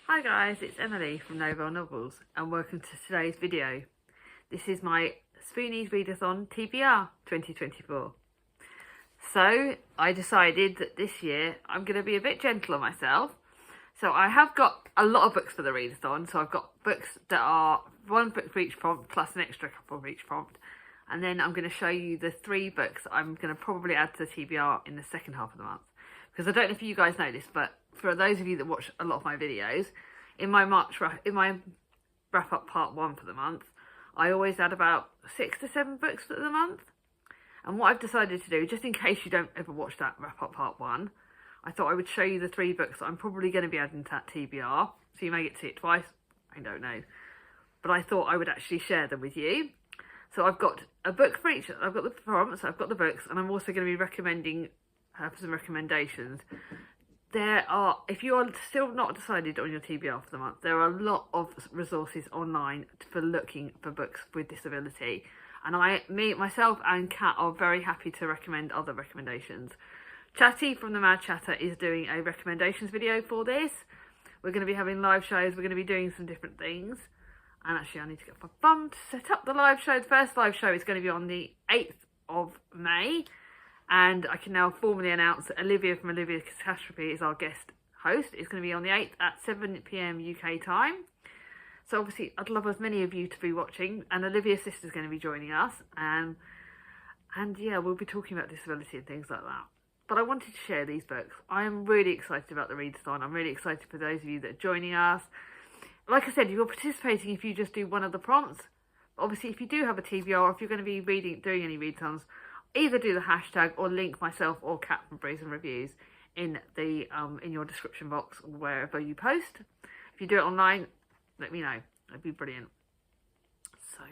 Hi guys, it's Emily from Novel Novels and welcome to today's video. This is my Spoonies Readathon TBR 2024. So I decided that this year I'm going to be a bit gentle on myself. So I have got a lot of books for the readathon. So I've got books that are one book for each prompt plus an extra couple for each prompt. And then I'm going to show you the 3 books I'm going to probably add to the TBR in the second half of the month. Because I don't know if you guys know this, but for those of you that watch a lot of my videos, in my wrap up part 1 for the month, I always add about 6 to 7 books for the month. And what I've decided to do, just in case you don't ever watch that wrap up part 1, I thought I would show you the 3 books that I'm probably going to be adding to that TBR. So you may get to see it twice, I don't know. But I thought I would actually share them with you. So I've got a book for each. I've got the prompts, I've got the books, and I'm also going to be recommending some recommendations. There are, if you are still not decided on your TBR for the month, there are a lot of resources online for looking for books with disability. And myself and Kat are very happy to recommend other recommendations. Chatty from the Mad Chatter is doing a recommendations video for this. We're going to be having live shows. We're going to be doing some different things. And actually, I need to get my bum to set up the live show. The first live show is going to be on the 8th of May. And I can now formally announce that Olivia from Olivia's Catastrophe is our guest host. It's going to be on the 8th at 7 PM UK time. So obviously, I'd love as many of you to be watching. And Olivia's sister's going to be joining us. And yeah, we'll be talking about disability and things like that. But I wanted to share these books. I am really excited about the readathon. I'm really excited for those of you that are joining us. Like I said, you're participating if you just do one of the prompts. Obviously, if you do have a TBR, or if you're going to be doing any readathons, either do the hashtag or link myself or Kat from Breeze and Reviews in your description box or wherever you post. If you do it online, let me know. That'd be brilliant. So,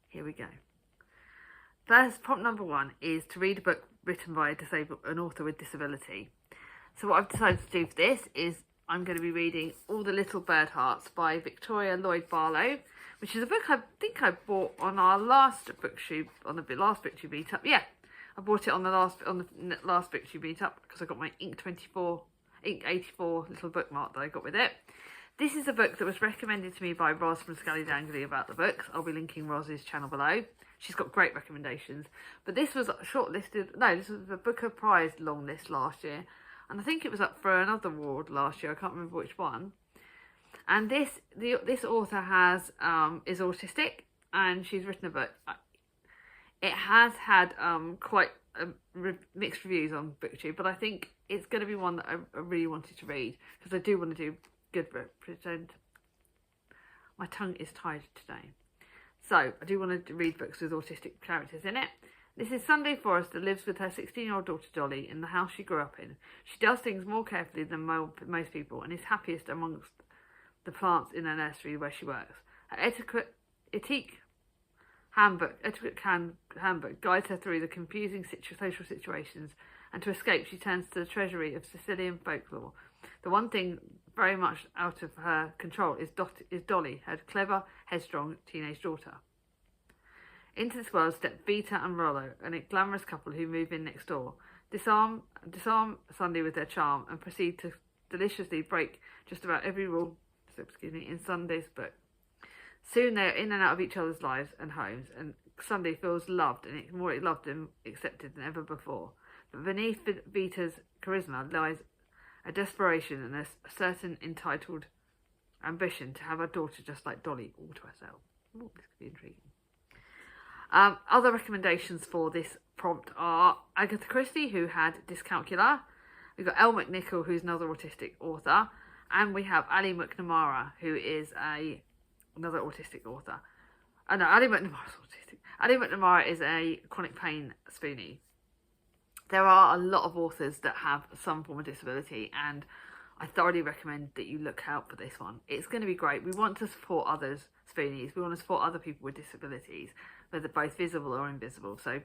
here we go. First, prompt number 1 is to read a book written by an author with disability. So what I've decided to do for this is I'm going to be reading All the Little Bird Hearts by Victoria Lloyd Barlow, which is a book I think I bought on our last booktube, on the last booktube meetup. Yeah, I bought it on the last booktube meetup because I got my Ink 84 little bookmark that I got with it. This is a book that was recommended to me by Roz from Scally Dangly about the books. I'll be linking Roz's channel below. She's got great recommendations. But this was shortlisted. No, this was the Booker Prize long list last year. And I think it was up for another award last year. I can't remember which one. And this author is autistic, and she's written a book. It has had quite mixed reviews on BookTube, but I think it's going to be one that I really wanted to read because I do want to do good represent. My tongue is tired today, so I do want to read books with autistic characters in it. This is Sunday Forrester lives with her 16-year-old daughter Dolly in the house she grew up in. She does things more carefully than most people and is happiest amongst the plants in her nursery where she works. Her etiquette handbook guides her through the confusing social situations, and to escape she turns to the treasury of Sicilian folklore. The one thing very much out of her control is Dolly, her clever, headstrong teenage daughter. Into this world step Vita and Rollo, a glamorous couple who move in next door, disarm Sunday with their charm, and proceed to deliciously break just about every rule in Sunday's book. Soon they are in and out of each other's lives and homes, and Sunday feels loved and more loved and accepted than ever before. But beneath Vita's charisma lies a desperation and a certain entitled ambition to have a daughter just like Dolly, all to herself. Ooh, this could be intriguing. Other recommendations for this prompt are Agatha Christie, who had Dyscalculia. We've got Elle McNichol, who's another autistic author. And we have Ali McNamara, who is another autistic author. Oh no, Ali McNamara's autistic. Ali McNamara is a chronic pain spoonie. There are a lot of authors that have some form of disability, and I thoroughly recommend that you look out for this one. It's going to be great. We want to support others, spoonies. We want to support other people with disabilities, whether both visible or invisible. So I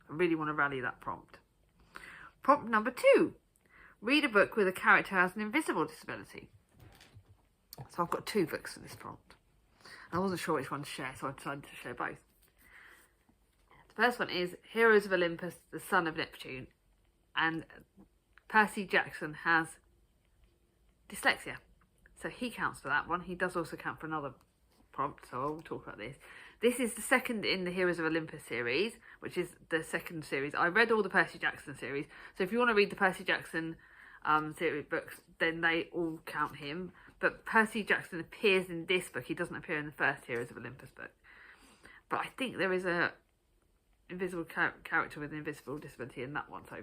really want to rally that prompt. Prompt number 2. Read a book with a character who has an invisible disability. So I've got 2 books for this prompt. I wasn't sure which one to share, so I decided to share both. The first one is Heroes of Olympus, the Son of Neptune. And Percy Jackson has dyslexia. So he counts for that one. He does also count for another prompt, so I'll talk about this. This is the second in the Heroes of Olympus series, which is the second series. I read all the Percy Jackson series, so if you want to read the Percy Jackson series books, then they all count him. But Percy Jackson appears in this book. He doesn't appear in the first Heroes of Olympus book. But I think there is a invisible character with an invisible disability in that one, so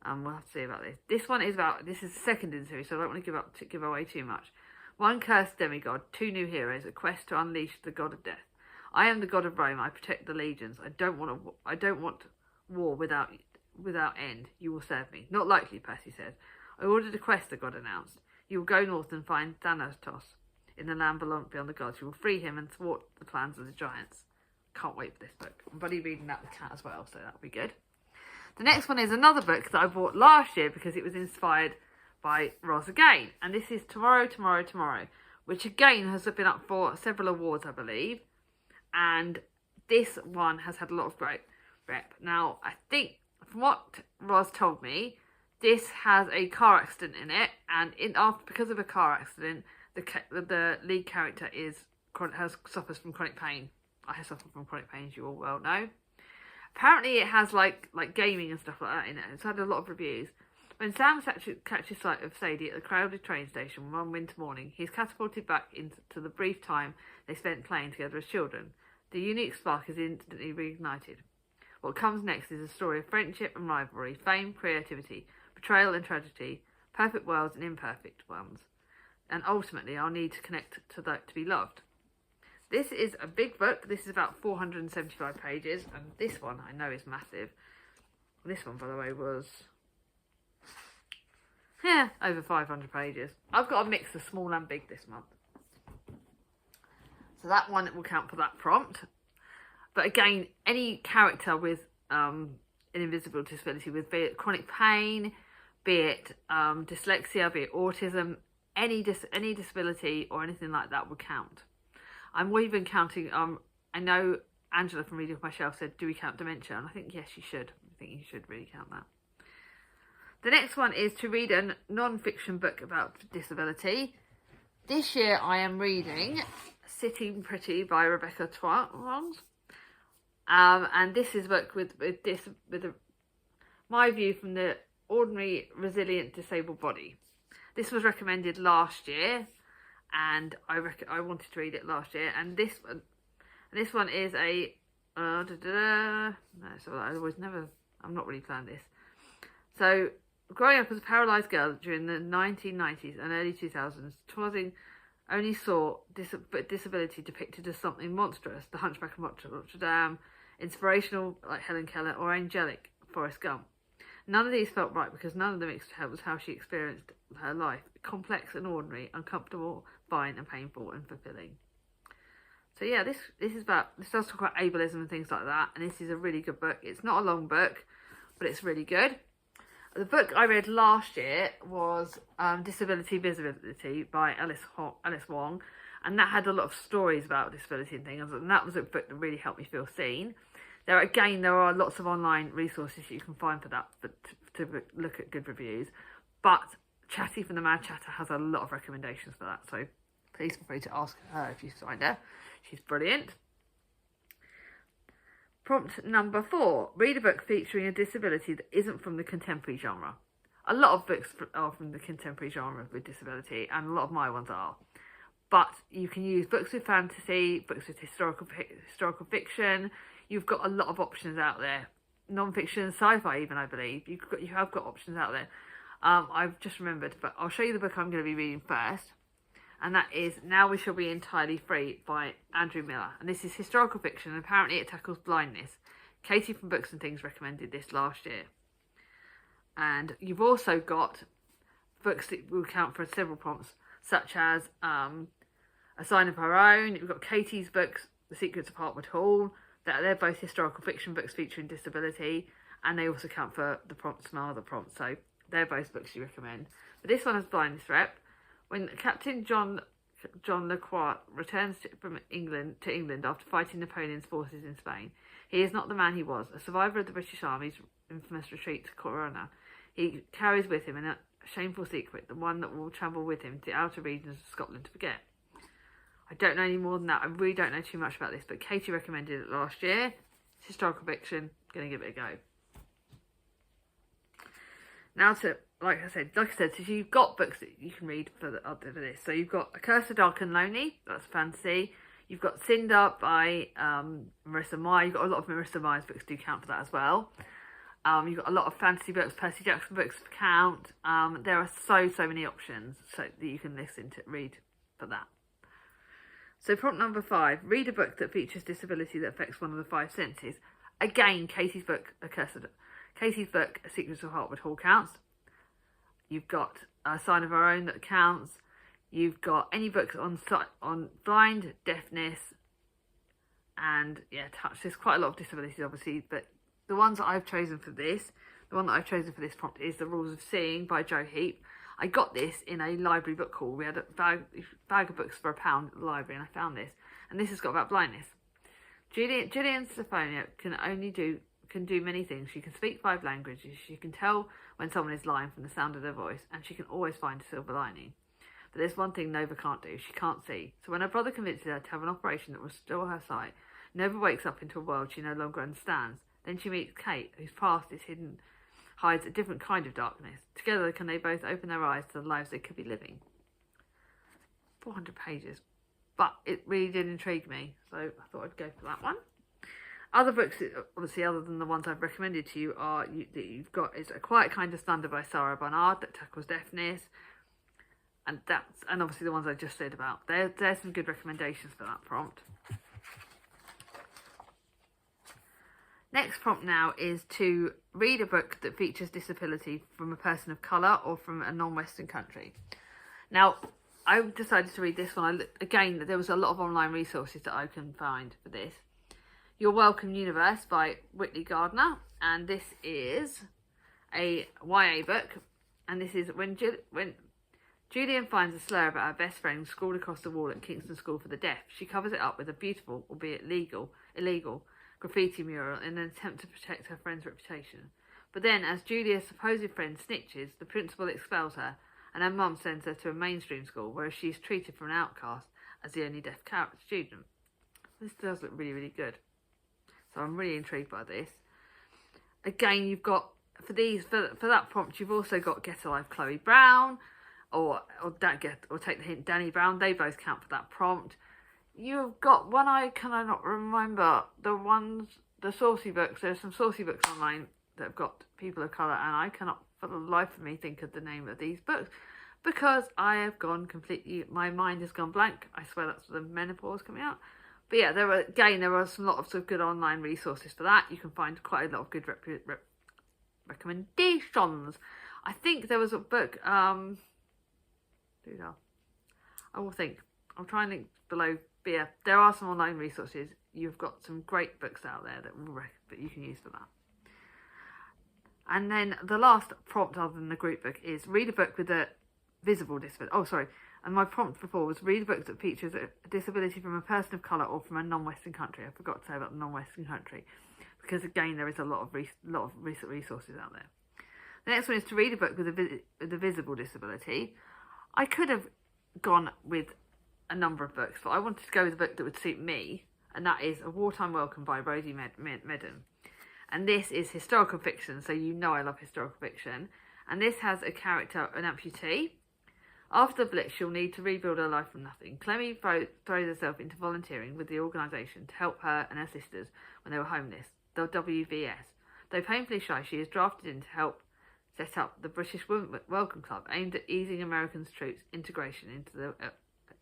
we'll have to see about this. This is the second in the series, so I don't want to give away too much. One cursed demigod, two new heroes, a quest to unleash the god of death. I am the god of Rome. I protect the legions. I don't want war without end. You will serve me. Not likely, Percy says. I ordered a quest, the god announced. You will go north and find Thanatos in the land beyond the gods. You will free him and thwart the plans of the giants. Can't wait for this book. I'm bloody reading that with Cat as well, so that'll be good. The next one is another book that I bought last year because it was inspired by Roz again. And this is Tomorrow, Tomorrow, Tomorrow, which again has been up for several awards, I believe. And this one has had a lot of great rep. Now, I think from what Roz told me, this has a car accident in it. And because of a car accident, the lead character suffers from chronic pain. I have suffered from chronic pain, as you all well know. Apparently it has like gaming and stuff like that in it. It's had a lot of reviews. When Sam catches sight of Sadie at the crowded train station one winter morning, he's catapulted back into the brief time they spent playing together as children. The unique spark is instantly reignited. What comes next is a story of friendship and rivalry, fame, creativity, betrayal and tragedy, perfect worlds and imperfect ones. And ultimately, our need to connect to be loved. This is a big book. This is about 475 pages, and this one I know is massive. This one, by the way, was over 500 pages. I've got a mix of small and big this month. So that one will count for that prompt. But again, any character with an invisible disability, with be it chronic pain, be it dyslexia, be it autism, any disability or anything like that will count. I'm even counting, I know Angela from Reading Off My Shelf said, do we count dementia? And I think, yes, you should. I think you should really count that. The next one is to read a non-fiction book about disability. This year I am reading Sitting Pretty by Rebecca Twans. And this is a book with my view from the ordinary, resilient, disabled body. This was recommended last year, and I wanted to read it last year. And this one is a no, so I'm not really planned this. So, growing up as a paralysed girl during the 1990s and early 2000s, Twazing only saw disability depicted as something monstrous, the Hunchback of Notre Dame, inspirational like Helen Keller, or angelic Forrest Gump. None of these felt right because none of them was how she experienced her life. Complex and ordinary, uncomfortable, fine and painful and fulfilling. So yeah, this does talk about ableism and things like that, and this is a really good book. It's not a long book, but it's really good. The book I read last year was Disability Visibility by Alice Wong, and that had a lot of stories about disability and things, and that was a book that really helped me feel seen. There are lots of online resources you can find for that, to look at good reviews. But Chatty from the Mad Chatter has a lot of recommendations for that, so please feel free to ask her if you find her. She's brilliant. Prompt number 4. Read a book featuring a disability that isn't from the contemporary genre. A lot of books are from the contemporary genre with disability, and a lot of my ones are. But you can use books with fantasy, books with historical fiction. You've got a lot of options out there. Non-fiction, sci-fi even, I believe. You have got options out there. I've just remembered, but I'll show you the book I'm going to be reading first. And that is Now We Shall Be Entirely Free by Andrew Miller. And this is historical fiction, and apparently it tackles blindness. Katie from Books and Things recommended this last year. And you've also got books that will count for several prompts, such as A Sign of Her Own. You've got Katie's books, The Secrets of Hartwood Hall. They're both historical fiction books featuring disability, and they also count for the prompts, some other prompts. So they're both books you recommend. But this one has blindness rep. When Captain John Lacroix returns to England after fighting Napoleon's forces in Spain, he is not the man he was. A survivor of the British Army's infamous retreat to Corunna, he carries with him in a shameful secret, the one that will travel with him to the outer regions of Scotland to forget. I don't know any more than that. I really don't know too much about this, but Katie recommended it last year. It's historical fiction. Going to give it a go. Now to, like I said, so you've got books that you can read for this. So you've got A Curse of Dark and Lonely. That's fantasy. You've got Cinder by Marissa Meyer. You've got a lot of Marissa Meyer's books do count for that as well. You've got a lot of fantasy books, Percy Jackson books count. There are so many options so that you can read for that. So prompt number 5, read a book that features disability that affects one of the 5 senses. Again, Katie's book, Secrets of Hartwood Hall counts. You've got A Sign of Our Own that counts. You've got any books on blind, deafness, and touch. There's quite a lot of disabilities, obviously, but the ones that I've chosen for this, prompt is The Rules of Seeing by Joe Heap. I got this in a library book haul. We had a bag of books for £1 at the library, and I found this. And this has got about blindness. Gillian Stefania can do many things. She can speak 5 languages. She can tell when someone is lying from the sound of their voice, and she can always find a silver lining. But there's one thing Nova can't do. She can't see. So when her brother convinces her to have an operation that will restore her sight, Nova wakes up into a world she no longer understands. Then she meets Kate, whose past is hidden, hides a different kind of darkness. Together, can they both open their eyes to the lives they could be living? 400 pages. But it really did intrigue me, so I thought I'd go for that one. Other books, obviously, other than the ones I've recommended to you, that you've got is A Quiet Kind of Thunder by Sarah Barnard that tackles deafness, and obviously the ones I just said about. There's some good recommendations for that prompt. Next prompt now is to read a book that features disability from a person of colour or from a non-Western country. Now, I decided to read this one. Again, there was a lot of online resources that I can find for this. Your Welcome Universe by Whitley Gardner, and this is a YA book, and this is when Julian finds a slur about her best friend scrawled across the wall at Kingston School for the Deaf. She covers it up with a beautiful, albeit illegal, graffiti mural in an attempt to protect her friend's reputation. But then, as Julia's supposed friend snitches, the principal expels her, and her mum sends her to a mainstream school, where she is treated for an outcast as the only deaf student. This does look really, really good. So I'm really intrigued by this. Again, you've got, for that prompt, you've also got Get Alive Chloe Brown, or Take the Hint Danny Brown. They both count for that prompt. You've got one I cannot remember, the saucy books. There's some saucy books online that have got people of colour, and I cannot for the life of me think of the name of these books because I have gone completely, my mind has gone blank. I swear that's the menopause coming out. But yeah, there are some lots of good online resources for that. You can find quite a lot of good recommendations. I think there was a book, I will think. I'll try and link below. But yeah, there are some online resources. You've got some great books out there that you can use for that. And then the last prompt other than the group book is read a book with a visible disability. And my prompt before was read a book that features a disability from a person of colour or from a non-Western country. I forgot to say about the non-Western country because again there is a lot of recent resources out there. The next one is to read a book with a visible disability. I could have gone with a number of books, but I wanted to go with a book that would suit me, and that is A Wartime Welcome by Rosie Medden. And this is historical fiction, so you know I love historical fiction. And this has a character, an amputee. After the Blitz, she'll need to rebuild her life from nothing. Clemmy throws herself into volunteering with the organisation to help her and her sisters when they were homeless, the WVS. Though painfully shy, she is drafted in to help set up the British Welcome Club, aimed at easing American troops' integration into the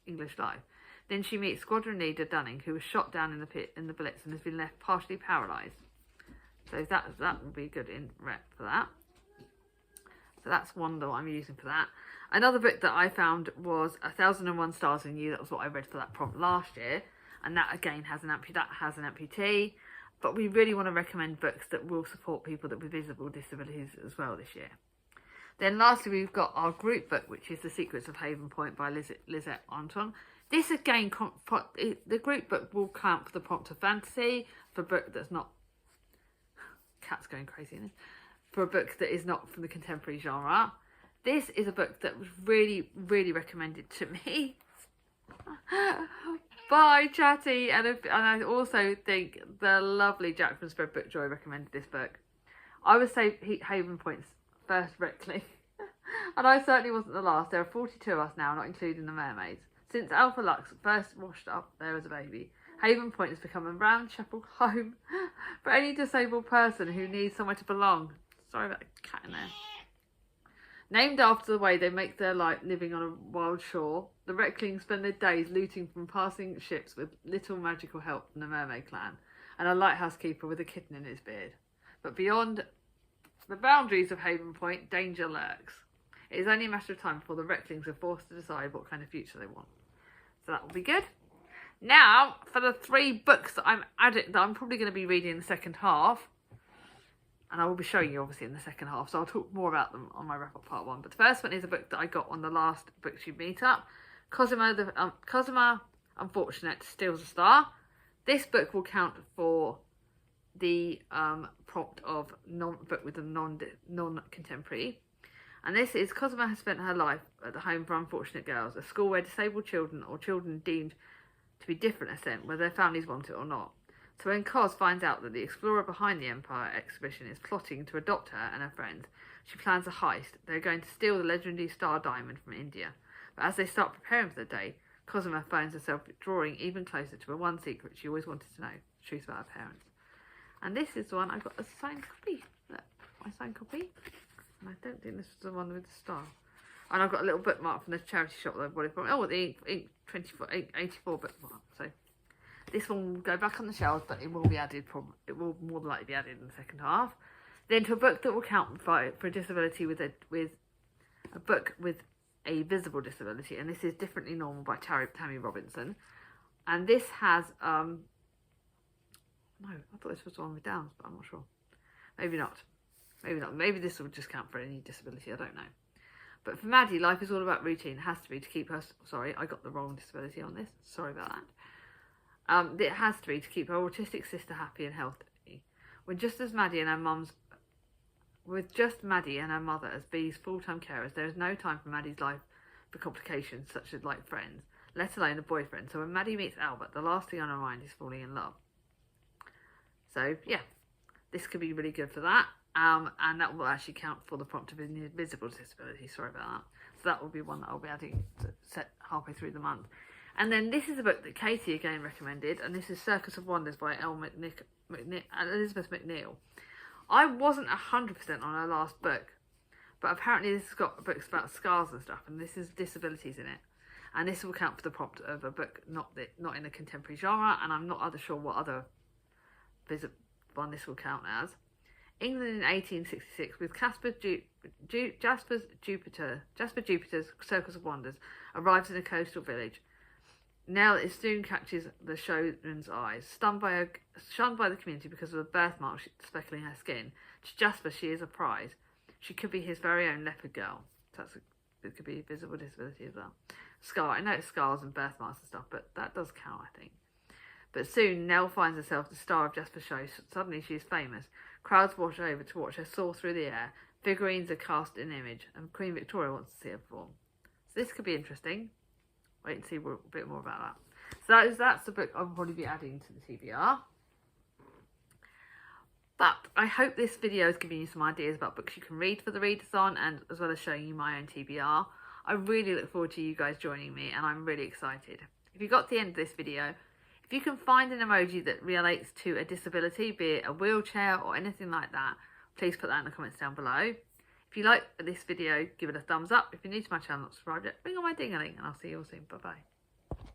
English life. Then she meets squadron leader Dunning, who was shot down in the pit in the Blitz and has been left partially paralysed. So that would be good in rep for that. So that's one that I'm using for that. Another book that I found was 1001 Stars in You. That was what I read for that prompt last year. And that again has an amputee. But we really want to recommend books that will support people with visible disabilities as well this year. Then lastly, we've got our group book, which is The Secrets of Haven Point by Lisette Anton. This again, the group book will count for the prompt of fantasy, for a book that's not... Cat's going crazy in this. For a book that is not from the contemporary genre. This is a book that was really, really recommended to me by Chatty, and I also think the lovely Jack from Spread Book Joy recommended this book. I would say Haven Point's first Reckling, and I certainly wasn't the last. There are 42 of us now, not including the mermaids. Since Alpha Lux first washed up there as a baby, Haven Point has become a round-chapel home for any disabled person who needs somewhere to belong. Sorry about the cat in there. Named after the way they make their life living on a wild shore, the Recklings spend their days looting from passing ships with little magical help from the mermaid clan and a lighthouse keeper with a kitten in his beard. But beyond the boundaries of Haven Point, danger lurks. It is only a matter of time before the Recklings are forced to decide what kind of future they want. So that will be good. Now, for the 3 books that I'm probably going to be reading in the second half, and I will be showing you obviously in the second half, so I'll talk more about them on my wrap-up part 1. But the first one is a book that I got on the last BookTube meetup, Cosima Unfortunate Steals a Star. This book will count for the prompt of book with a non-contemporary. And this is Cosima has spent her life at the home for unfortunate girls, a school where disabled children or children deemed to be different are sent, whether their families want it or not. So when Cos finds out that the explorer behind the Empire exhibition is plotting to adopt her and her friends, she plans a heist. They're going to steal the legendary star diamond from India. But as they start preparing for the day, Cosima finds herself drawing even closer to her one secret she always wanted to know, the truth about her parents. And this is the one I got a signed copy. Look, my signed copy. And I don't think this is the one with the star. And I've got a little bookmark from the charity shop that I bought it from. Oh, the ink 84 bookmark. So this one will go back on the shelves, but it will be added. It will more than likely be added in the second half. Then to a book that will count for a disability with a book with a visible disability, and this is Differently Normal by Tammy Robinson. And this has no, I thought this was the one with Downs, but I'm not sure. Maybe not. Maybe not. Maybe this will just count for any disability. I don't know. But for Maddie, life is all about routine. It has to be to keep her... Sorry, I got the wrong disability on this. Sorry about that. It has to be to keep her autistic sister happy and healthy. With just Maddie and her mother as Bee's full-time carers, there is no time for Maddie's life for complications such as like friends, let alone a boyfriend. So when Maddie meets Albert, the last thing on her mind is falling in love. So yeah, this could be really good for that. And that will actually count for the prompt of invisible disability. Sorry about that. So that will be one that I'll be adding to set halfway through the month. And then this is a book that Katie again recommended, and this is Circus of Wonders by Elizabeth McNeil. I wasn't 100% on her last book, but apparently this has got books about scars and stuff, and this is disabilities in it. And this will count for the prompt of a book not in a contemporary genre, and I'm not sure what other one this will count as. England in 1866, with Jasper Jupiter's Circus of Wonders, arrives in a coastal village. Nell soon catches the showman's eyes. Shunned by the community because of a birthmark speckling her skin, to Jasper she is a prize. She could be his very own leopard girl. So it could be a visible disability as well. Scar, I know it's scars and birthmarks and stuff, but that does count, I think. But soon Nell finds herself the star of Jasper's show. Suddenly she is famous. Crowds wash over to watch her soar through the air. Figurines are cast in image, and Queen Victoria wants to see her perform. So this could be interesting. Wait and see a bit more about that. So that's the book I'll probably be adding to the TBR. But I hope this video has given you some ideas about books you can read for the readathon, and as well as showing you my own TBR. I really look forward to you guys joining me, and I'm really excited. If you got to the end of this video, if you can find an emoji that relates to a disability, be it a wheelchair or anything like that, please put that in the comments down below. If you like this video, give it a thumbs up. If you're new to my channel, not subscribed yet, ring on my ding-a-ling, and I'll see you all soon. Bye-bye.